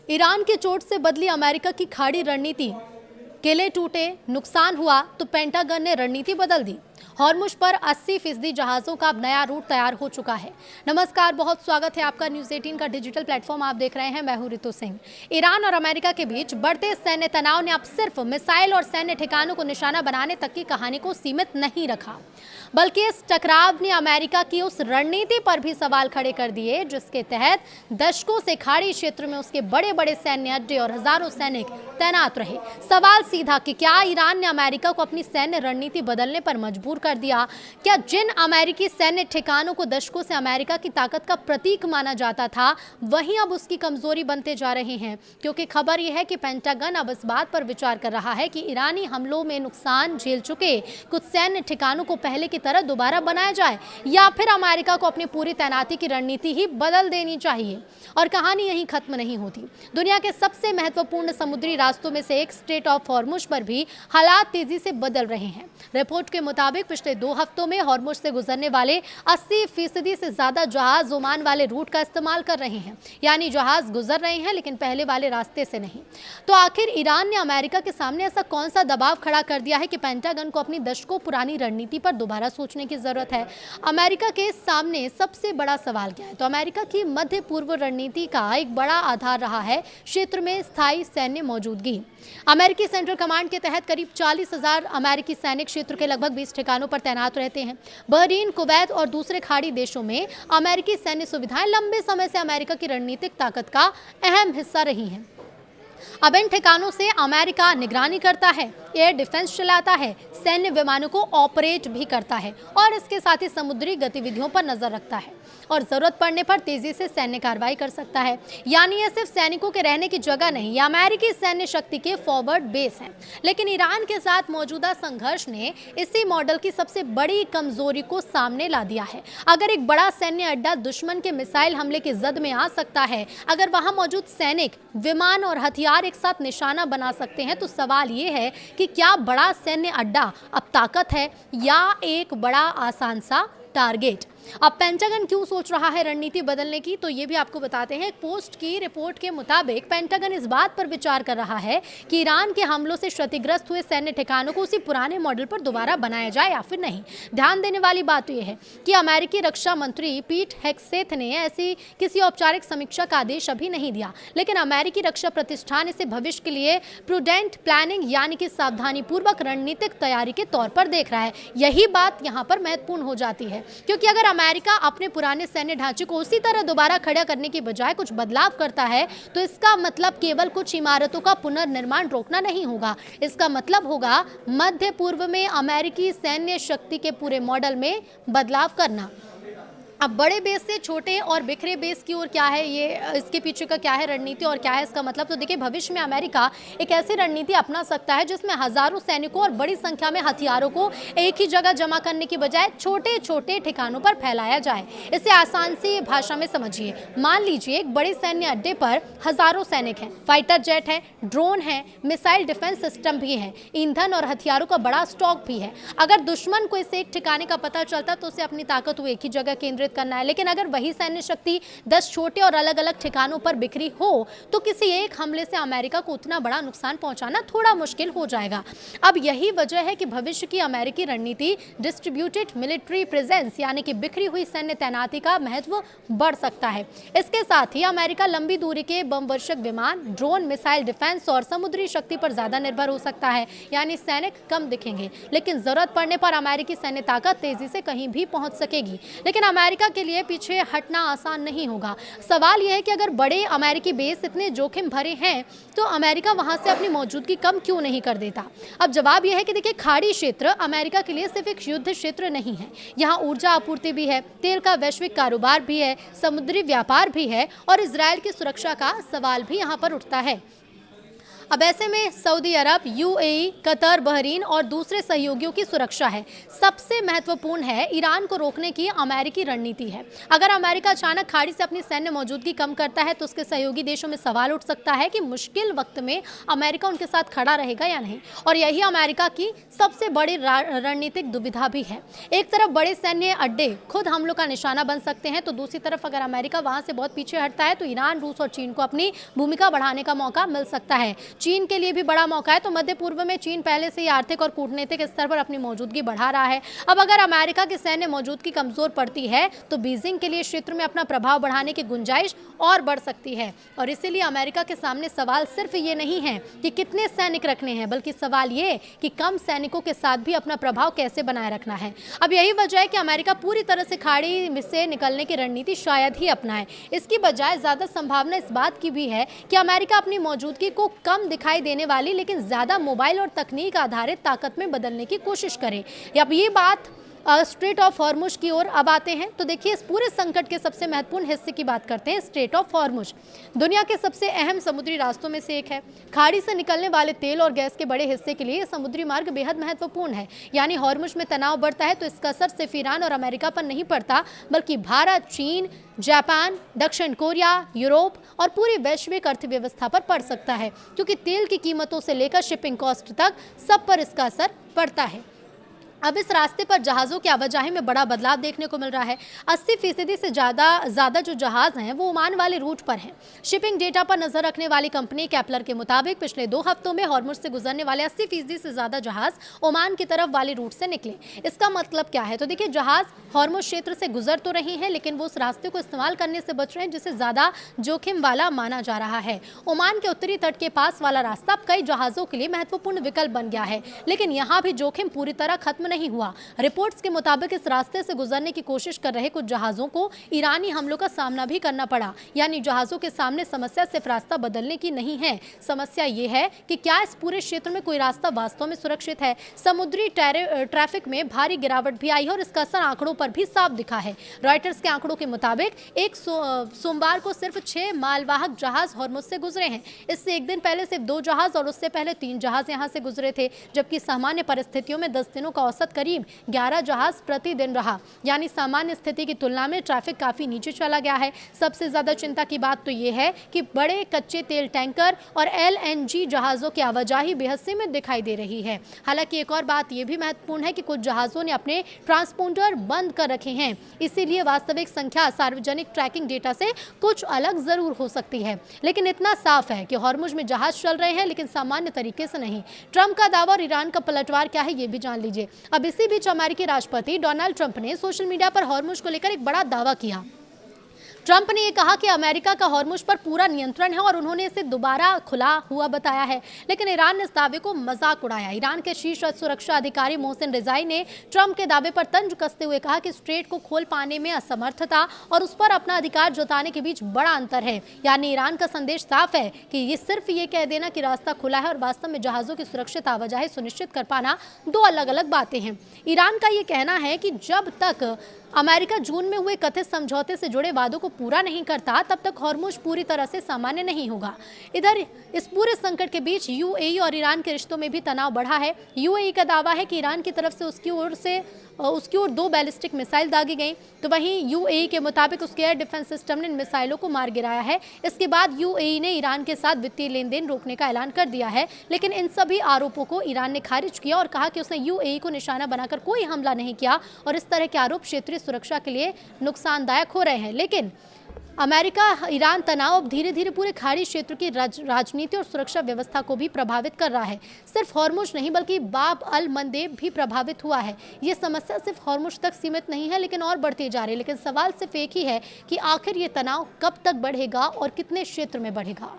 Iran की चोट से बदली अमेरिका की खाड़ी रणनीति। किले टूटे, नुकसान हुआ तो पेंटागन ने रणनीति बदल दी। हॉर्मुज पर 80% जहाजों का अब नया रूट तैयार हो चुका है। नमस्कार, बहुत स्वागत है आपका न्यूज़ 18 का डिजिटल प्लेटफॉर्म आप देख रहे हैं। मैं हूं रितु सिंह। ईरान और अमेरिका के बीच बढ़ते सैन्य तनाव ने अब सिर्फ मिसाइल और सैन्य ठिकानों को निशाना बनाने तक की कहानी को सीमित नहीं रखा, बल्कि इस टकराव ने अमेरिका की उस रणनीति पर भी सवाल खड़े कर दिए जिसके तहत दशकों से खाड़ी क्षेत्र में उसके बड़े बड़े सैन्य अड्डे और हजारों सैनिक तैनात रहे। सवाल सीधा कि क्या ईरान ने अमेरिका को अपनी सैन्य रणनीति बदलने पर मजबूर कर दिया? क्या जिन अमेरिकी सैन्य ठिकानों को दशकों से अमेरिका की ताकत का प्रतीक माना जाता था, वहीं अब उसकी कमजोरी बनते जा रहे हैं? क्योंकि खबर यह है कि पेंटागन अब इस बात पर विचार कर रहा है कि ईरानी हमलों में नुकसान झेल चुके कुछ सैन्य ठिकानों को पहले की तरह दोबारा बनाया जाए, या फिर अमेरिका को अपनी पूरी तैनाती की रणनीति ही बदल देनी चाहिए। और कहानी यहीं खत्म नहीं होती। दुनिया के सबसे महत्वपूर्ण समुद्री रास्तों में से एक स्ट्रेट ऑफ हॉर्मुज पर भी हालात तेजी से बदल रहे हैं। रिपोर्ट के मुताबिक पिछले 2 हफ्तों में हॉर्मुज से गुजरने वाले 80% से ज्यादा जहाज ओमान वाले रूट का इस्तेमाल कर रहे हैं, यानी जहाज गुजर रहे हैं लेकिन पहले वाले रास्ते से नहीं। तो आखिर ईरान ने अमेरिका के सामने ऐसा कौन सा दबाव खड़ा कर दिया है कि पेंटागन को अपनी दशकों पुरानी रणनीति पर दोबारा सोचने की जरूरत है? अमेरिका के सामने सबसे बड़ा सवाल क्या है? तो अमेरिका की मध्य पूर्व रणनीति का एक बड़ा आधार रहा है क्षेत्र में स्थायी सैन्य मौजूदगी। अमेरिकी सेंट्रल कमांड के तहत करीब 40,000 अमेरिकी सैनिक क्षेत्र के लगभग 20 ठिकानों पर तैनात रहते हैं। बहरीन, कुवैत और दूसरे खाड़ी देशों में अमेरिकी सैन्य सुविधाएं लंबे समय से अमेरिका की रणनीतिक ताकत का अहम हिस्सा रही हैं। अब इन ठिकानों से अमेरिका निगरानी करता है, एयर डिफेंस चलाता है, सैन्य विमानों को ऑपरेट भी करता है और इसके साथ ही समुद्री गतिविधियों पर नजर रखता है और जरूरत पड़ने पर तेजी से सैन्य कार्रवाई कर सकता है। यानी ये सिर्फ सैनिकों के रहने की जगह नहीं, ये अमेरिकी सैन्य शक्ति के फॉरवर्ड बेस है। लेकिन ईरान के साथ मौजूदा संघर्ष ने इसी मॉडल की सबसे बड़ी कमजोरी को सामने ला दिया है। अगर एक बड़ा सैन्य अड्डा दुश्मन के मिसाइल हमले की जद में आ सकता है, अगर वहां मौजूद सैनिक, विमान और हथियार एक साथ निशाना बना सकते हैं, तो सवाल ये है कि क्या बड़ा सैन्य अड्डा अब ताकत है या एक बड़ा आसान सा टारगेट? अब पेंटागन क्यों सोच रहा है रणनीति बदलने की, तो ये भी आपको बताते हैं। एक पोस्ट की रिपोर्ट के मुताबिक पेंटागन इस बात पर विचार कर रहा है कि ईरान के हमलों से क्षतिग्रस्त हुए सैन्य ठिकानों को उसी पुराने मॉडल पर दोबारा बनाया जाए या फिर नहीं। ध्यान देने वाली बात यह है कि अमेरिकी रक्षा मंत्री पीट हेग्सेथ ने ऐसी किसी औपचारिक समीक्षा का आदेश अभी नहीं दिया, लेकिन अमेरिकी रक्षा प्रतिष्ठान इसे भविष्य के लिए प्रूडेंट प्लानिंग यानी कि सावधानीपूर्वक रणनीतिक तैयारी के तौर पर देख रहा है। यही बात यहाँ पर महत्वपूर्ण हो जाती है, क्योंकि अगर अमेरिका अपने पुराने सैन्य ढांचे को उसी तरह दोबारा खड़ा करने की बजाय कुछ बदलाव करता है, तो इसका मतलब केवल कुछ इमारतों का पुनर्निर्माण रोकना नहीं होगा। इसका मतलब होगा मध्य पूर्व में अमेरिकी सैन्य शक्ति के पूरे मॉडल में बदलाव करना। अब बड़े बेस से छोटे और बिखरे बेस की ओर क्या है, ये इसके पीछे का क्या है रणनीति और क्या है इसका मतलब? तो देखिए, भविष्य में अमेरिका एक ऐसी रणनीति अपना सकता है जिसमें हजारों सैनिकों और बड़ी संख्या में हथियारों को एक ही जगह जमा करने की बजाय छोटे छोटे ठिकानों पर फैलाया जाए। इसे आसान सी भाषा में समझिए। मान लीजिए एक बड़े सैन्य अड्डे पर हजारों सैनिक हैं, फाइटर जेट है, ड्रोन है, मिसाइल डिफेंस सिस्टम भी है, ईंधन और हथियारों का बड़ा स्टॉक भी है। अगर दुश्मन को इस एक ठिकाने का पता चलता तो उसे अपनी ताकत को एक ही जगह केंद्रित करना है। लेकिन अगर वही सैन्य शक्ति 10 छोटे और अलग अलग ठिकानों पर बिखरी हो तो किसी एक हमले से अमेरिका को उतना बड़ा नुकसान पहुंचाना थोड़ा मुश्किल हो जाएगा। अब यही वजह है कि भविष्य की अमेरिकी रणनीति डिस्ट्रीब्यूटेड मिलिट्री प्रेजेंस यानी कि बिखरी हुई सैन्य तैनाती का महत्व बढ़ सकता है। इसके साथ ही अमेरिका लंबी दूरी के बम वर्षक विमान, ड्रोन, मिसाइल डिफेंस और समुद्री शक्ति पर ज्यादा निर्भर हो सकता है। यानी सैनिक कम दिखेंगे लेकिन जरूरत पड़ने पर अमेरिकी सैन्य ताकत तेजी से कहीं भी पहुंच सकेगी। लेकिन अमेरिका के लिए पीछे हटना आसान नहीं होगा। सवाल यह है कि अगर बड़े अमेरिकी बेस इतने जोखिम भरे हैं तो अमेरिका वहां से अपनी मौजूदगी कम क्यों नहीं कर देता? अब जवाब यह है कि देखिए, खाड़ी क्षेत्र अमेरिका के लिए सिर्फ एक युद्ध क्षेत्र नहीं है। यहाँ ऊर्जा आपूर्ति भी है, तेल का वैश्विक कारोबार भी है, समुद्री व्यापार भी है और इजरायल की सुरक्षा का सवाल भी यहाँ पर उठता है। अब ऐसे में सऊदी अरब, यूएई, कतर, बहरीन और दूसरे सहयोगियों की सुरक्षा है। सबसे महत्वपूर्ण है ईरान को रोकने की अमेरिकी रणनीति है। अगर अमेरिका अचानक खाड़ी से अपनी सैन्य मौजूदगी कम करता है तो उसके सहयोगी देशों में सवाल उठ सकता है कि मुश्किल वक्त में अमेरिका उनके साथ खड़ा रहेगा या नहीं, और यही अमेरिका की सबसे बड़ी रणनीतिक दुविधा भी है। एक तरफ बड़े सैन्य अड्डे खुद हमलों का निशाना बन सकते हैं, तो दूसरी तरफ अगर अमेरिका वहां से बहुत पीछे हटता है तो ईरान, रूस और चीन को अपनी भूमिका बढ़ाने का मौका मिल सकता है। चीन के लिए भी बड़ा मौका है। तो मध्य पूर्व में चीन पहले से ही आर्थिक और कूटनीतिक स्तर पर अपनी मौजूदगी बढ़ा रहा है। अब अगर अमेरिका की सैन्य मौजूदगी कमजोर पड़ती है तो बीजिंग के लिए क्षेत्र में अपना प्रभाव बढ़ाने की गुंजाइश और बढ़ सकती है। और इसीलिए अमेरिका के सामने सवाल सिर्फ ये नहीं है कि कितने सैनिक रखने हैं, बल्कि सवाल ये कि कम सैनिकों के साथ भी अपना प्रभाव कैसे बनाए रखना है। अब यही वजह है कि अमेरिका पूरी तरह से खाड़ी से निकलने की रणनीति शायद ही अपनाए। इसकी बजाय ज्यादा संभावना इस बात की भी है कि अमेरिका अपनी मौजूदगी को कम दिखाई देने वाली लेकिन ज्यादा मोबाइल और तकनीक आधारित ताकत में बदलने की कोशिश करे। अब ये बात स्ट्रेट ऑफ हॉर्मुज की ओर अब आते हैं। तो देखिए, इस पूरे संकट के सबसे महत्वपूर्ण हिस्से की बात करते हैं। स्ट्रेट ऑफ हॉर्मुज दुनिया के सबसे अहम समुद्री रास्तों में से एक है। खाड़ी से निकलने वाले तेल और गैस के बड़े हिस्से के लिए समुद्री मार्ग बेहद महत्वपूर्ण है। यानी हॉर्मुज में तनाव बढ़ता है तो इसका असर सिर्फ ईरान और अमेरिका पर नहीं पड़ता, बल्कि भारत, चीन, जापान, दक्षिण कोरिया, यूरोप और पूरी वैश्विक अर्थव्यवस्था पर पड़ सकता है, क्योंकि तेल की कीमतों से लेकर शिपिंग कॉस्ट तक सब पर इसका असर पड़ता है। अब इस रास्ते पर जहाज़ों की आवाजाही में बड़ा बदलाव देखने को मिल रहा है। 80% से ज़्यादा जो जहाज़ हैं वो ओमान वाले रूट पर हैं। शिपिंग डेटा पर नजर रखने वाली कंपनी कैपलर के मुताबिक पिछले 2 हफ्तों में हॉर्मुज से गुजरने वाले 80% से ज़्यादा जहाज़ ओमान की तरफ वाले रूट से निकले। इसका मतलब क्या है? तो देखिए, जहाज़ हॉर्मुज क्षेत्र से गुजर तो रही हैं, लेकिन वो उस रास्ते को इस्तेमाल करने से बच रहे हैं जिसे ज़्यादा जोखिम वाला माना जा रहा है। ओमान के उत्तरी तट के पास वाला रास्ता अब कई जहाज़ों के लिए महत्वपूर्ण विकल्प बन गया है, लेकिन यहाँ भी जोखिम पूरी तरह खत्म नहीं हुआ। रिपोर्ट्स के मुताबिक इस रास्ते से गुजरने की कोशिश कर रहे कुछ जहाजों को ईरानी हमलों का सामना भी करना पड़ा। यानी जहाजों के सामने समस्या सिर्फ रास्ता बदलने की नहीं है, समस्या ये है कि क्या इस पूरे क्षेत्र में कोई रास्ता वास्तव में सुरक्षित है। समुद्री ट्रैफिक में भारी गिरावट भी आई है और इसका असर आंकड़ों पर भी साफ दिखा है। रॉयटर्स के आंकड़ों के मुताबिक एक सोमवार को सिर्फ 6 मालवाहक जहाज हॉर्मुज से गुजरे हैं। इससे एक दिन पहले सिर्फ 2 जहाज और उससे पहले 3 जहाज यहां से गुजरे थे, जबकि सामान्य परिस्थितियों में 10 दिनों का औसत करीब 11 जहाज प्रतिदिन रहा। यानी सामान्य स्थिति की तुलना में ट्रैफिक काफी नीचे चला गया है। सबसे ज्यादा चिंता की बात तो यह है कि बड़े कच्चे तेल टैंकर और एलएनजी जहाजों की आवाजाही बेहद सीमित दिखाई दे रही है। हालांकि एक और बात यह भी महत्वपूर्ण है कि कुछ जहाजों ने अपने ट्रांसपोंडर बंद कर रखे हैं, इसीलिए वास्तविक संख्या सार्वजनिक ट्रैकिंग डेटा से कुछ अलग जरूर हो सकती है। लेकिन इतना साफ है कि हॉर्मुज में जहाज चल रहे हैं, लेकिन सामान्य तरीके से नहीं। ट्रंप का दावा और ईरान का पलटवार क्या है, ये भी जान लीजिए। अब इसी बीच अमेरिकी राष्ट्रपति डोनाल्ड ट्रंप ने सोशल मीडिया पर हॉर्मुज को लेकर एक बड़ा दावा किया। ट्रंप ने यह कहा कि अमेरिका का हॉर्मुज पर पूरा नियंत्रण है और उन्होंने इसे दोबारा खुला हुआ बताया है, लेकिन ईरान ने इस दावे को मजाक उड़ाया। ईरान के शीर्ष सुरक्षा अधिकारी मोहसिन रिजाई ने ट्रंप के दावे पर तंज कसते हुए कहा कि स्ट्रेट को खोल पाने में असमर्थ था और उस पर अपना अधिकार जताने के बीच बड़ा अंतर है। यानी ईरान का संदेश साफ है कि ये सिर्फ ये कह देना कि रास्ता खुला है और वास्तव में जहाजों की सुरक्षित आवाजाही सुनिश्चित कर पाना 2 अलग अलग बातें हैं। ईरान का ये कहना है कि जब तक अमेरिका जून में हुए कथित समझौते से जुड़े वादों को पूरा नहीं करता, तब तक हॉर्मुज पूरी तरह से सामान्य नहीं होगा। इधर इस पूरे संकट के बीच यूएई और ईरान के रिश्तों में भी तनाव बढ़ा है। यूएई का दावा है कि ईरान की तरफ से उसकी ओर 2 बैलिस्टिक मिसाइल दागी गई, तो वहीं यूएई के मुताबिक उसके एयर डिफेंस सिस्टम ने इन मिसाइलों को मार गिराया है। इसके बाद यूएई ने ईरान के साथ वित्तीय लेन देन रोकने का ऐलान कर दिया है, लेकिन इन सभी आरोपों को ईरान ने खारिज किया और कहा कि उसने यूएई को निशाना बनाकर कोई हमला नहीं किया और इस तरह के आरोप क्षेत्रीय सुरक्षा के लिए नुकसानदायक हो रहे हैं। लेकिन अमेरिका ईरान तनाव अब धीरे धीरे पूरे खाड़ी क्षेत्र की राजनीति और सुरक्षा व्यवस्था को भी प्रभावित कर रहा है। सिर्फ हॉर्मुज नहीं बल्कि बाब अल मंदेब भी प्रभावित हुआ है। ये समस्या सिर्फ हॉर्मुज तक सीमित नहीं है, लेकिन और बढ़ती जा रही है। लेकिन सवाल सिर्फ एक ही है कि आखिर ये तनाव कब तक बढ़ेगा और कितने क्षेत्र में बढ़ेगा।